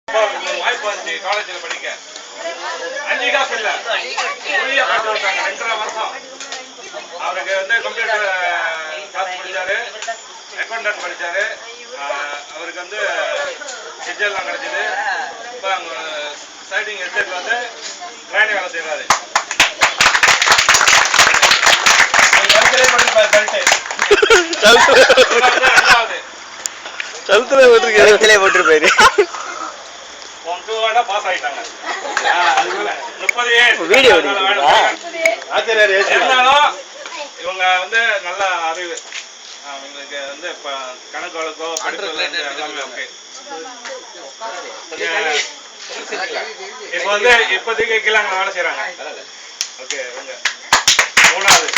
வாய்ப்பு வந்து காலேஜில் படிக்க 5 காசு இல்லை ஃப்ரீயாக படிச்சு விட்டாங்க 2.5 வருஷம். அவருக்கு வந்து கம்ப்யூட்டர் கிளாஸ் படித்தாரு, அக்கௌண்டன்ட் படித்தாரு. அவருக்கு வந்து ஹெச்எல்லாம் கிடைச்சிது. இப்போ அங்கே சைடிங் எஸ்டேட்டில் வந்து ட்ரைனிங் வேலை செய்கிறாரு. போட்டிருப்பாரு. பாஸ் ஆயிட்டாங்க. இவங்க வந்து நல்ல அறிவு, அவங்களுக்கு வந்து கணக்கு வழக்கோ படிப்பு எல்லாமே ஓகே. இப்போ வந்து இப்போதைக்கு கிளாங்க வேலை செய்யறாங்க. ஓகே, இவங்க 3வது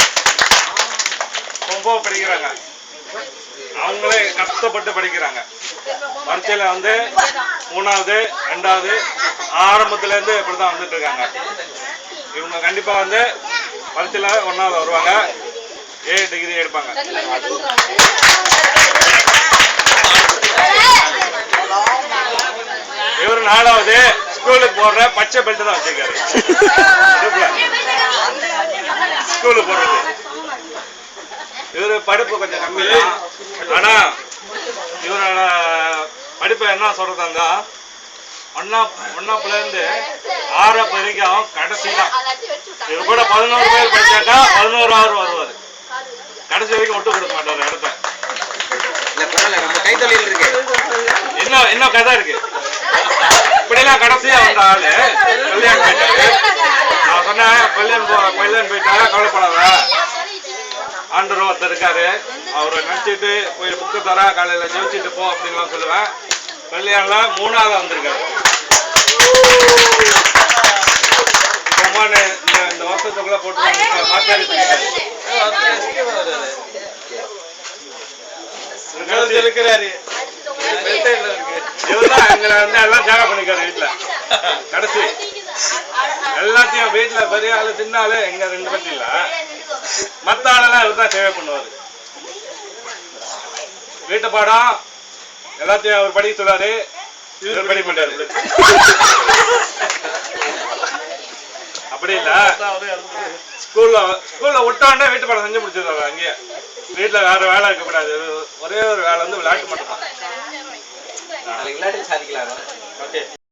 ரொம்ப படிக்கிறாங்க. அவங்களே கஷ்டப்பட்டு படிக்கிறாங்க. பரீட்சையில வந்து 3வது 2வது ஆரம்பத்துல இருந்து இப்படிதான் வந்துட்டு இருக்காங்க. இவங்க கண்டிப்பா வந்து பரீட்சையில 1வது வருவாங்க, A டிகிரி எடுப்பாங்க. இவரு 4வது ஸ்கூலுக்கு போடுற பச்சை பெல்ட் தான் வச்சிருக்காரு. ஸ்கூலுக்கு போடுறது. இவரு படிப்பு கொஞ்சம் கம்மி தான். ஆனா இவரோட படிப்பை என்ன சொல்றதா, 1ஆப்ல இருந்து 6ஆப் வரைக்கும் கடைசி தான். இவர் கூட 11 பேர் படிச்சாக்கா 11வது வருவாரு. கடைசி வரைக்கும் விட்டு கொடுக்க மாட்டாரு இடத்த. கைத்தொழில் இருக்கு, இன்னும் கதை இருக்கு. இப்படிலாம் கடைசியா வந்த ஆளு கல்யாணம் போயிட்டாரு. நான் சொன்னேன், கல்யாணம் போயிட்டா கவலைப்படாத, ஆண்டர் ஒருத்தர் இருக்காரு, அவரை நினைச்சிட்டு போய் புக்கு தர, காலையில ஜெயிச்சுட்டு போ அப்படின்லாம் சொல்லுவேன். கல்யாணம் 3வது வந்திருக்காரு. இந்த வருஷத்துக்குள்ள போட்டு மாத்தாரி இருக்கிறாரு. இவர்தான் எங்களை வந்து எல்லாம் சேவை பண்ணிக்காரு. வீட்டுல கடைசி எல்லாத்தையும் வீட்டுல பெரிய ஆளு சின்ன ஆளு எங்க 2 பேரும் இல்ல, மத்த ஆளெல்லாம் இவர் தான் சேவை பண்ணுவாரு. வீட்டு பாடம் எல்லாத்தையும் அவர் படிக்க சொல்லாரு, இவர் படிக்க மாட்டாரு. அப்படி இல்ல, ஸ்கூல்ல விட்டோன்னே வீட்டு பாடம் செஞ்சு முடிச்சிருவாங்க. அங்கேயே வீட்டுல வேற வேலை இருக்கக்கூடாது. ஒரே ஒரு வேலை வந்து விளையாட்டு மட்டும் தான். சாதிக்கலாம்.